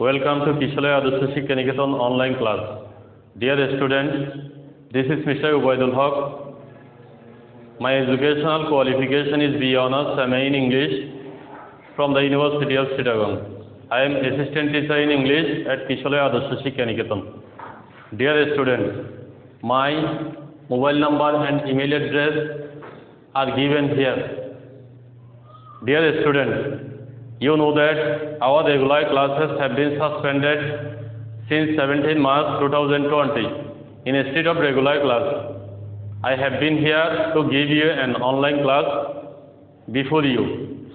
Welcome to Kishalaya Adarsh Shiksha Niketan online class. Dear students, this is Mr. Ubaidul Haq. My educational qualification is B. Honours MA in English from the University of Chittagong. I am assistant teacher in English at Kishalaya Adarsh Shiksha Niketan. Dear students, my mobile number and email address are given here. Dear students, you know that our regular classes have been suspended since 17 March 2020. Instead of regular class, I have been here to give you an online class before you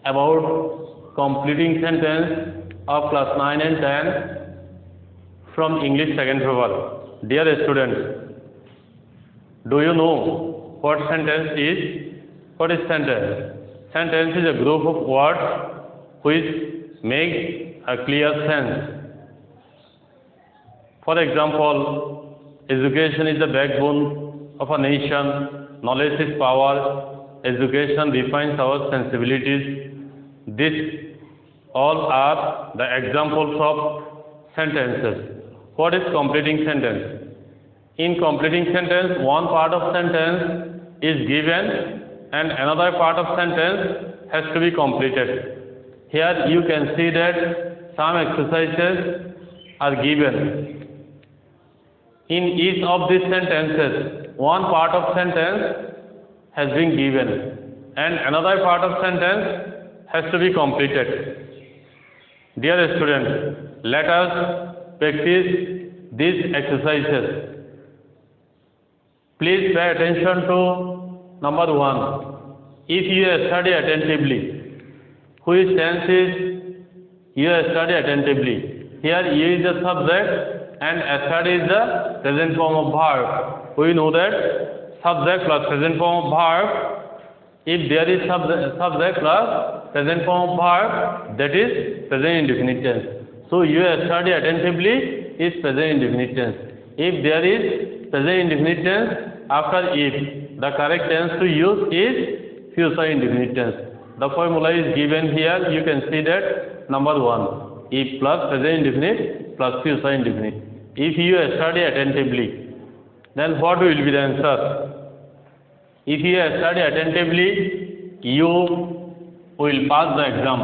about completing sentence of class 9 and 10 from English second paper. Dear students, do you know what sentence is? What is sentence? Sentence is a group of words which make a clear sense. For example, education is the backbone of a nation. Knowledge is power. Education defines our sensibilities. These all are the examples of sentences. What is completing sentence? In completing sentence, one part of sentence is given and another part of sentence has to be completed. Here you can see that some exercises are given. In each of these sentences, one part of sentence has been given and another part of sentence has to be completed. Dear students, let us practice these exercises. Please pay attention to number 1. If you study attentively, which tense is you study attentively? Here you is the subject and study is the present form of verb. We know that subject plus present form of verb. If there is subject plus present form of verb, that is present indefinite tense. So you study attentively is present indefinite tense. If there is present indefinite tense after if, the correct tense to use is future indefinite tense. The formula is given here. You can see that number 1, if plus present indefinite plus future indefinite. If you study attentively, then what will be the answer? If you study attentively, you will pass the exam.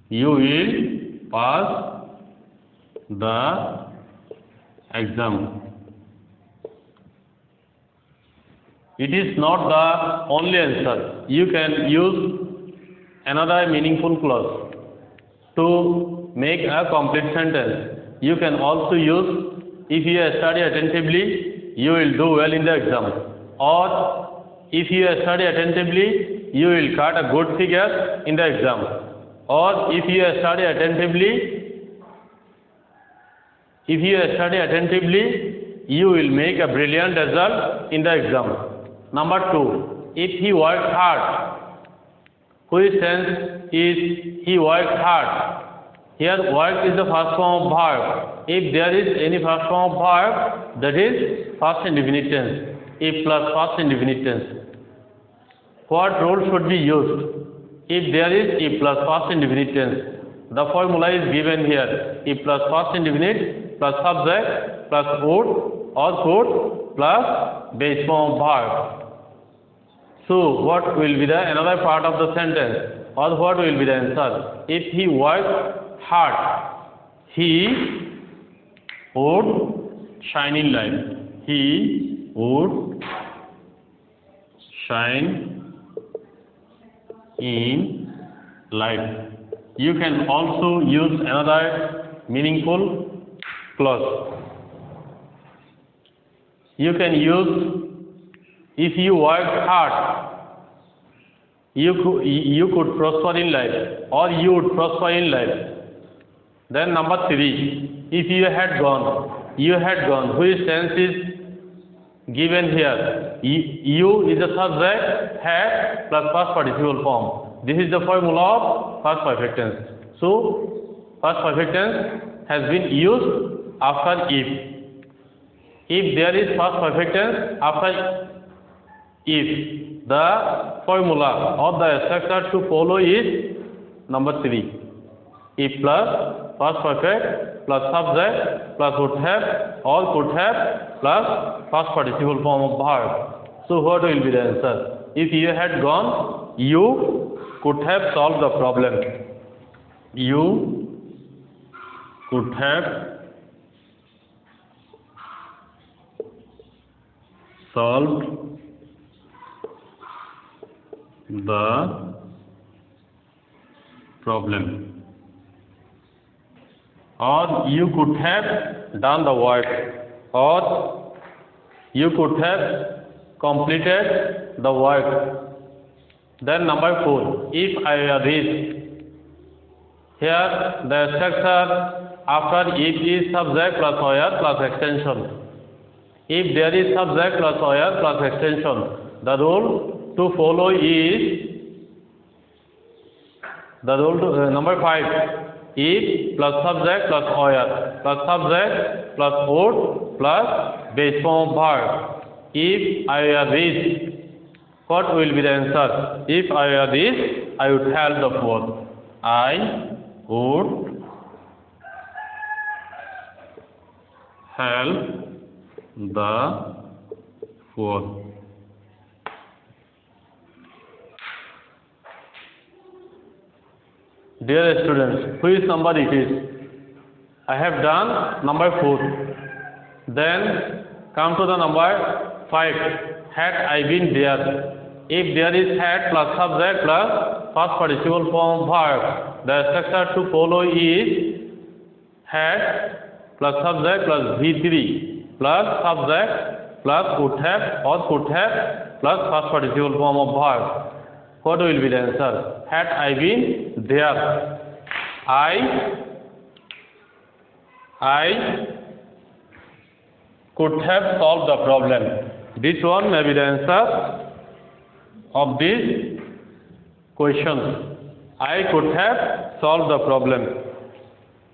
You will pass the exam. It is not the only answer. You can use another meaningful clause to make a complete sentence. You can also use, if you study attentively, you will do well in the exam. Or if you study attentively, you will cut a good figure in the exam. Or if you study attentively, you will make a brilliant result in the exam. Number 2, if he worked hard, which tense is he worked hard? Here work is the first form of verb. If there is any first form of verb, that is first indefinite tense. If plus first indefinite tense. What rule should be used? If there is if plus first indefinite tense, the formula is given here. If plus first indefinite plus subject plus would or could plus base form of verb. So what will be the another part of the sentence, or what will be the answer? If he worked hard, he would shine in life. He would shine in life. You can also use another meaningful clause. You can use, if you worked hard, you could prosper in life, or you would prosper in life. Then number 3, if you had gone, which tense is given here? You is the subject, had plus past participle form. This is the formula of past perfect tense. So past perfect tense has been used after if. If there is past perfect tense after if, The formula or the structure to follow is number 3. If plus past perfect plus subject plus would have or could have plus past participle form of verb. So what will be the answer? If you had gone, you could have solved the problem. You could have solved the problem. Or you could have done the work, or you could have completed the work. Then number 4, if I read, here the structure after if is subject plus where plus extension. If there is subject plus where plus extension, the rule to follow is number 5. If plus subject plus where plus subject plus would plus base form of verb. If I were rich, what will be the answer? If I were rich, I would help the poor. I would help the poor. Dear students, which number it is? I have done number 4. Then come to the number 5. Had I been there? If there is had plus subject plus past participle form verb, the structure to follow is had plus subject plus V3 plus subject plus would have or could have plus past participle form of verb. What will be the answer? Had I been there, I could have solved the problem. This one may be the answer of this question. I could have solved the problem.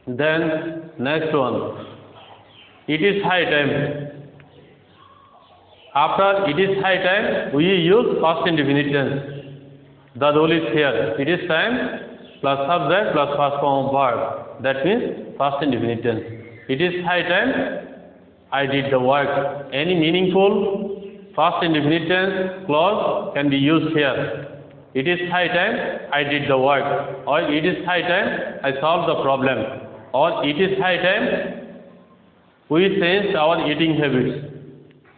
Then next one. It is high time. After it is high time, we use past indefinite tense. The rule is here. It is time plus subject plus past form of verb. That means past indefinite tense. It is high time I did the work. Any meaningful past indefinite tense clause can be used here. It is high time I did the work, or it is high time I solved the problem, or it is high time we changed our eating habits.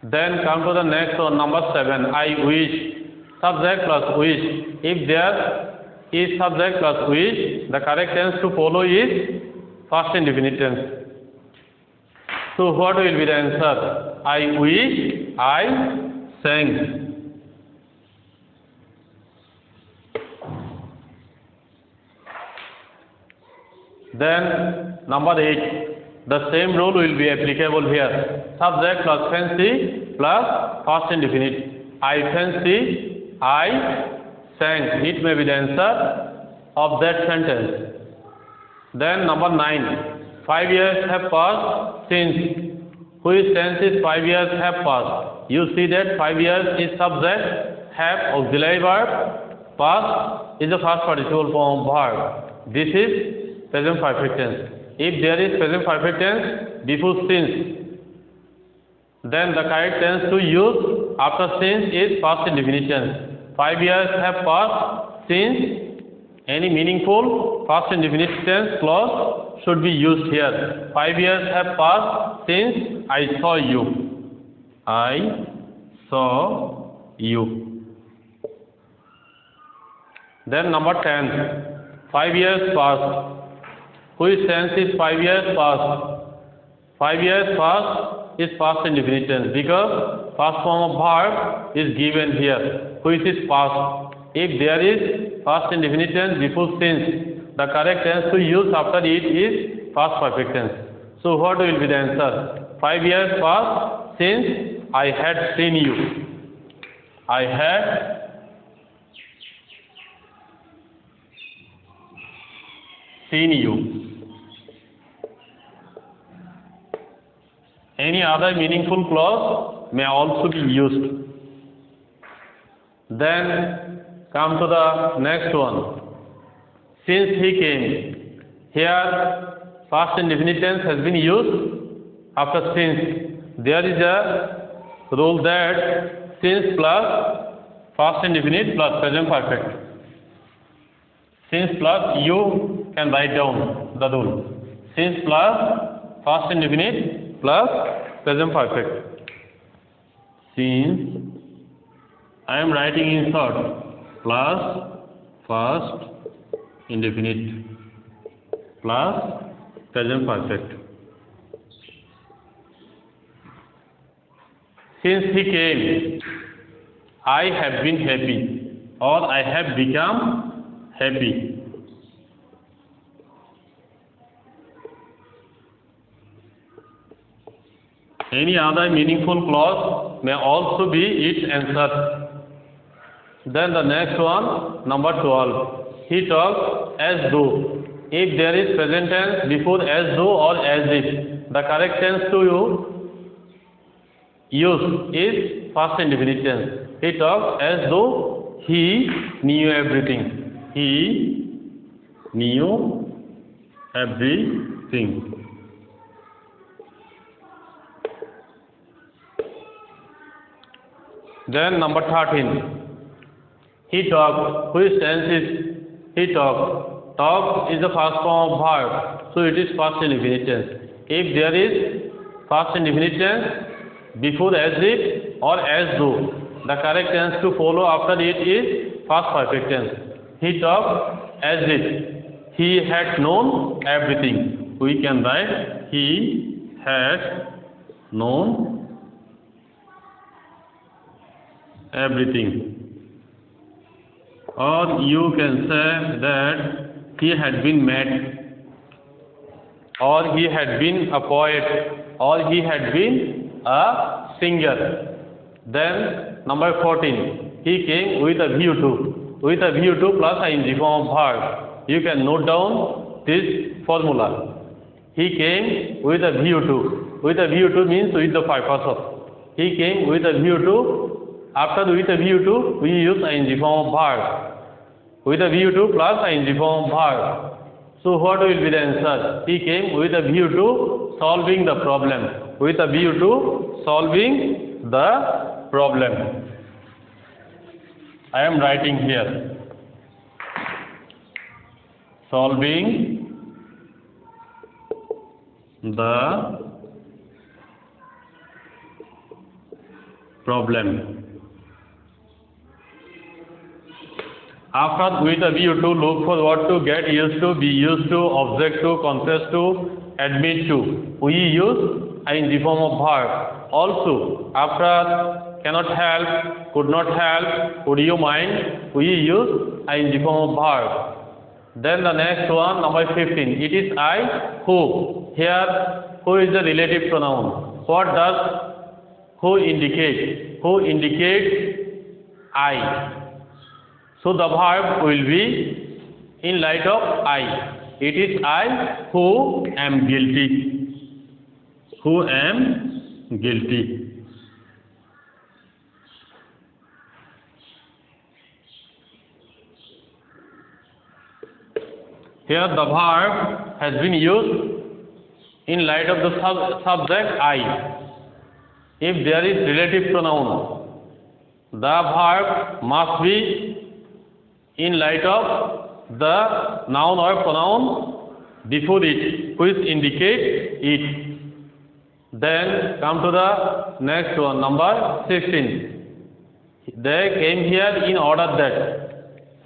Then come to the next one, number 7. I wish. Subject plus wish. If there is subject plus wish, the correct tense to follow is past indefinite tense. So what will be the answer? I wish I sang. Then number 8. The same rule will be applicable here. Subject plus fancy plus past indefinite. I fancy, I sang. It may be the answer of that sentence. Then number 9. 5 years have passed since. Which tense is 5 years have passed? You see that 5 years is subject, have auxiliary verb, past is the past participle form of verb. This is present perfect tense. If there is present perfect tense before since, then the correct tense to use after since is past indefinite tense. 5 years have passed since. Any meaningful past indefinite tense clause should be used here. 5 years have passed since I saw you. I saw you. Then number 10. 5 years passed. Which tense is 5 years past? 5 years past is past indefinite tense because past form of verb is given here, which is past. If there is past indefinite tense before since, the correct tense to use after it is past perfect tense. So what will be the answer? 5 years past since I had seen you. I had seen you. Any other meaningful clause may also be used. Then come to the next one. Since he came. Here past indefinite tense has been used after since. There is a rule that since plus past indefinite plus present perfect. Since plus you can write down the rule. Since plus past indefinite plus present perfect. Since I am writing in short plus past indefinite plus present perfect. Since he came, I have been happy or I have become happy. Any other meaningful clause may also be its answer. Then the next one, number 12. He talks as though. If there is present tense before as though or as if, the correct tense to use is past indefinite tense. He talks as though he knew everything. He knew everything. Then number 13. He talks. Which tense is he talks? Talk is the first form of verb, so it is past indefinite tense. If there is past indefinite tense before as if or as though, the correct tense to follow after it is past perfect tense. He talked as if he had known everything. We can write he had known everything. Or you can say that he had been mad, or he had been a poet, or he had been a singer. Then number 14. He came with a view to. With a view to plus ing form of verb. You can note down this formula. He came with a view to. With a view to means with the purpose of. He came with a view to. After with a view to, we use ing form of verb. With a view to plus ing form of verb. So what will be the answer? He came with a view to solving the problem. With a view to solving the problem. I am writing here. Solving the problem. After with a view to, look for what to, get used to, be used to, object to, confess to, admit to. We use ing form of verb. Also, after cannot help, could not help, would you mind, we use ing form of verb. Then the next one, number 15. It is I who. Here, who is the relative pronoun? What does who indicate? Who indicates I. So the verb will be in light of I. It is I who am guilty. Who am guilty. Here the verb has been used in light of the subject I. If there is relative pronoun, the verb must be in light of the noun or pronoun before it, which indicates it. Then come to the next one, number 16. They came here in order that.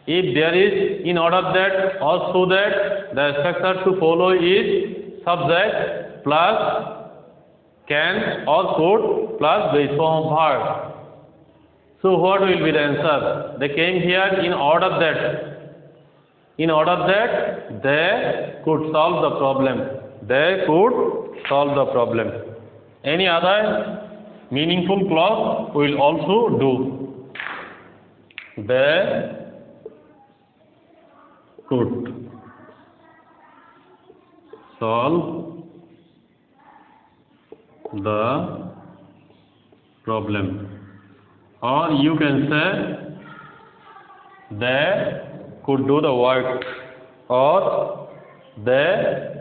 If there is in order that or so that, the structure to follow is subject plus can or could plus base form of verb. So what will be the answer? They came here in order that. In order that they could solve the problem. They could solve the problem. Any other meaningful clause will also do. They could solve the problem. Or you can say they could do the work, or they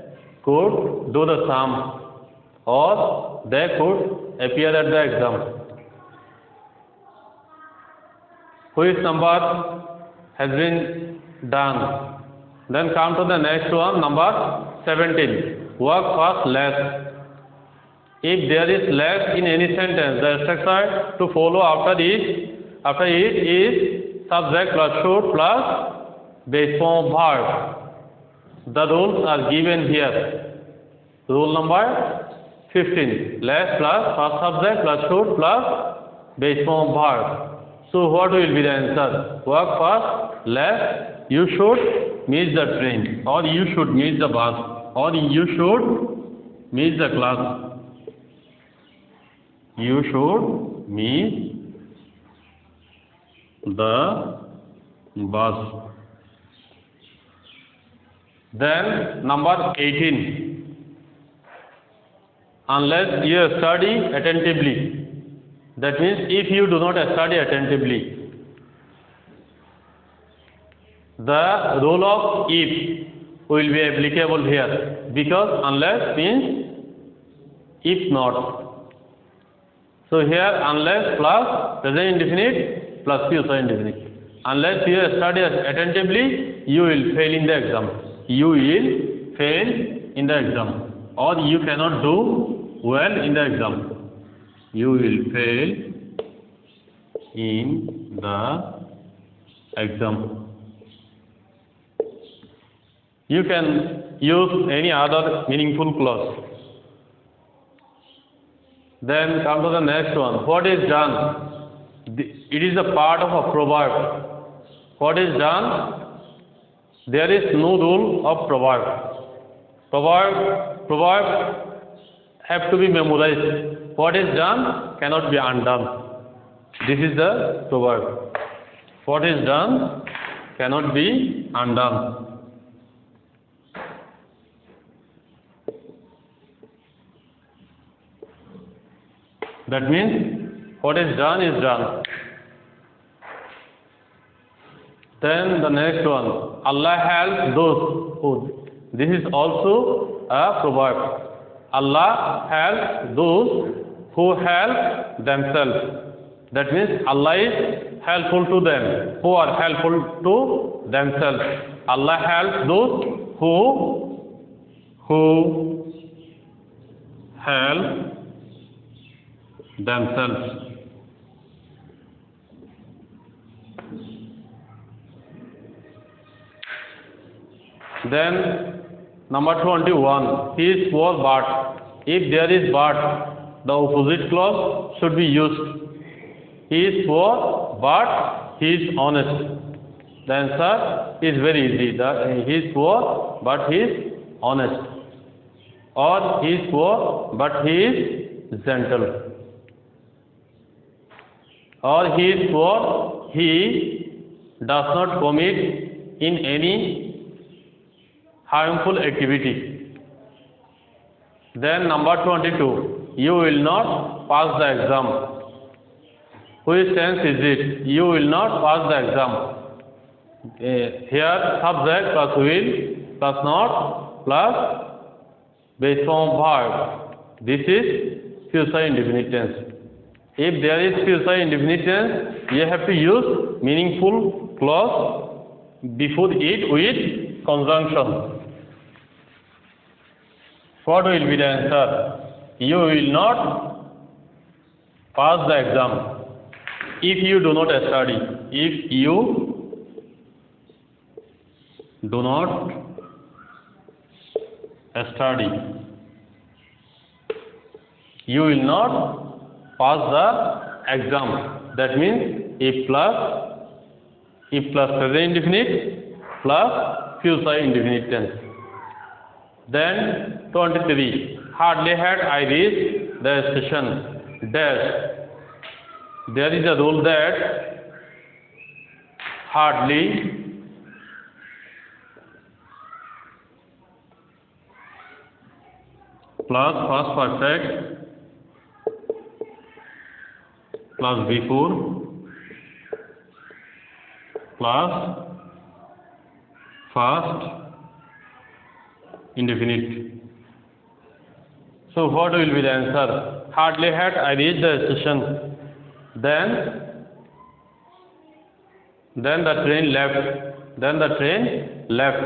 could do the sum, or they could appear at the exam. Which number has been done? Then come to the next one, number 17. Work first less. If there is less in any sentence, the structure to follow after it is subject plus should plus base form verb. The rules are given here. Rule number 15. Less plus first subject plus should plus base form verb. So what will be the answer? Work first less. You should miss the train, or you should miss the bus, or you should miss the class. You should miss the bus. Then number 18. Unless you study attentively. That means if you do not study attentively. The rule of if will be applicable here, because unless means if not. So here unless plus present indefinite plus future indefinite. Unless you study attentively, you will fail in the exam. You will fail in the exam, or you cannot do well in the exam. You will fail in the exam. You can use any other meaningful clause. Then come to the next one. What is done? It is a part of a proverb. What is done? There is no rule of proverb. Proverb have to be memorized. What is done cannot be undone. This is the proverb. What is done cannot be undone. That means what is done is done. Then the next one, Allah helps those who. This is also a proverb. Allah helps those who help themselves. That means Allah is helpful to them, who are helpful to themselves. Allah helps those who help themselves. Then number 21. He is poor but. If there is but, the opposite clause should be used. He is poor but he is honest. The answer is very easy. He is poor but he is honest. Or he is poor but he is gentle. Or he is poor, he does not commit in any harmful activity. Then number 22. You will not pass the exam. Which tense is it? You will not pass the exam. Here subject plus will plus not plus base form verb. This is future indefinite tense. If there is future indefinite tense, you have to use meaningful clause before it with conjunction. What will be the answer? You will not pass the exam if you do not study. If you do not study, you will not pass the exam. That means if plus present indefinite plus future indefinite tense. Then 23. Hardly had I reached the station. Dash. There is a rule that hardly plus past perfect plus before plus first indefinite. So what will be the answer? Hardly had I reached the station, then the train left.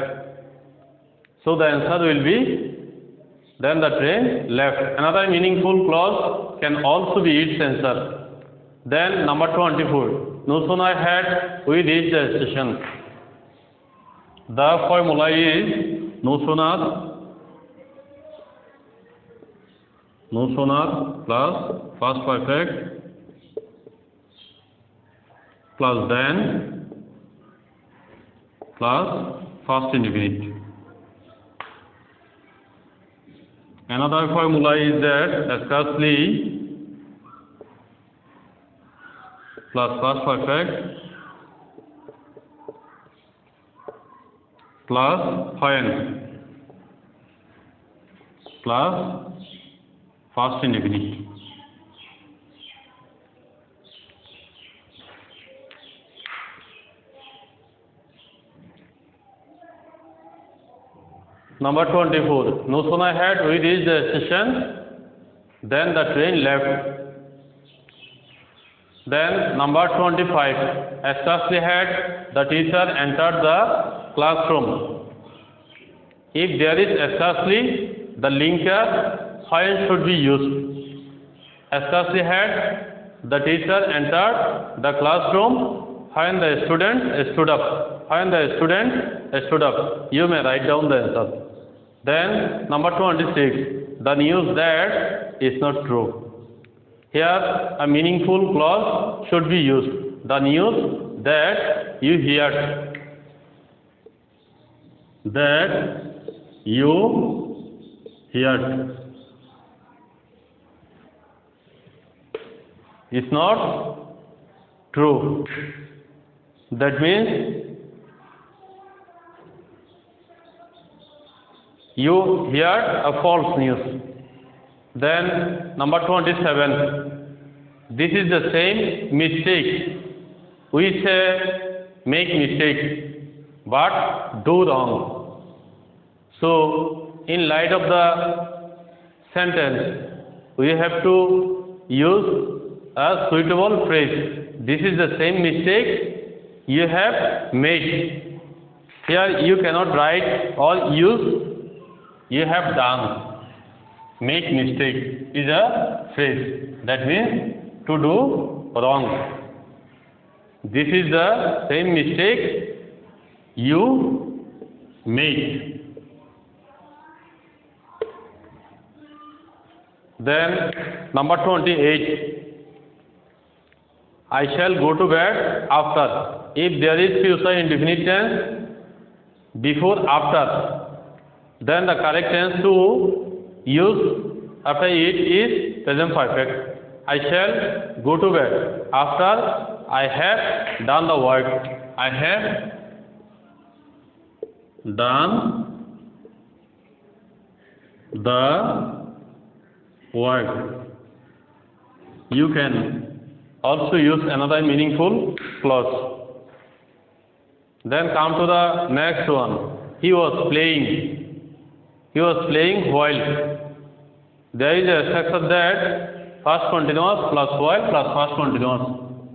So the answer will be then the train left. Another meaningful clause can also be its answer. Then number 24. No sooner had we reached the station. The formula is no sooner plus past perfect plus then plus past indefinite. Another formula is that scarcely plus past perfect plus when plus past indefinite. Number 24. No sooner had we reached the station, then the train left. Then number 25. Scarcely had the teacher entered the classroom. If there is scarcely, the linker when should be used. Scarcely had the teacher entered the classroom when the student stood up. You may write down the answer. Then number 26. The news that is not true. Here a meaningful clause should be used. The news that you heard. Is not true. That means you heard a false news. Then number 27. This is the same mistake. We say make mistake, but do wrong. So in light of the sentence, we have to use a suitable phrase. This is the same mistake you have made. Here you cannot write or use you have done. Make mistake is a phrase. That means to do wrong. This is the same mistake you made. Then number 28. I shall go to bed after. If there is future indefinite tense before after, then the correct tense to use after it is present perfect. I shall go to bed after I have done the work. I have done the work. You can also use another meaningful clause. Then come to the next one. He was playing while. There is a structure that past continuous plus while plus past continuous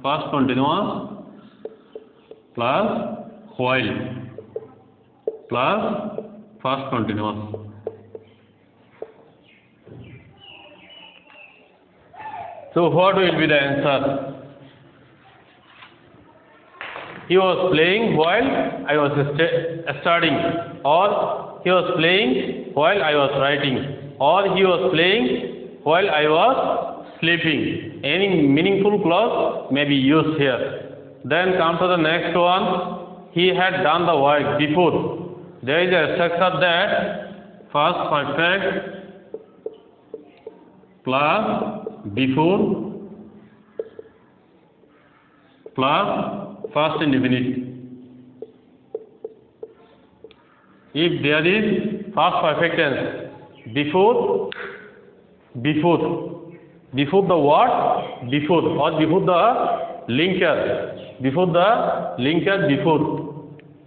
plus while plus past continuous. So what will be the answer? He was playing while I was studying, or he was playing while I was writing, or he was playing while I was sleeping. Any meaningful clause may be used here. Then come to the next one. He had done the work before. There is a structure that past perfect plus before plus past indefinite. If there is past perfect tense before the word before or before the linker before the linker before.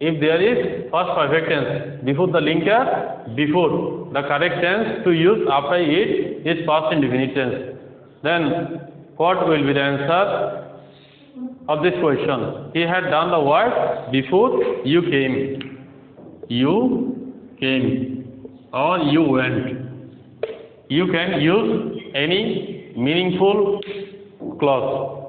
If there is first perfect tense before the linker before, the correct tense to use after it is past indefinite tense. Then what will be the answer of this question? He had done the work before you came. You came or you went. You can use any meaningful clause.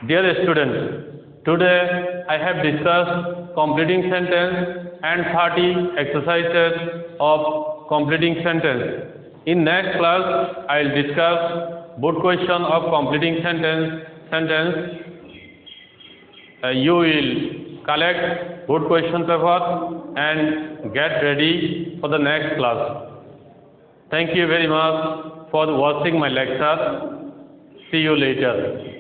Dear students, today I have discussed completing sentence and 30 exercises of completing sentence. In next class, I will discuss board question of completing sentence. You will collect board question paper and get ready for the next class. Thank you very much for watching my lecture. See you later.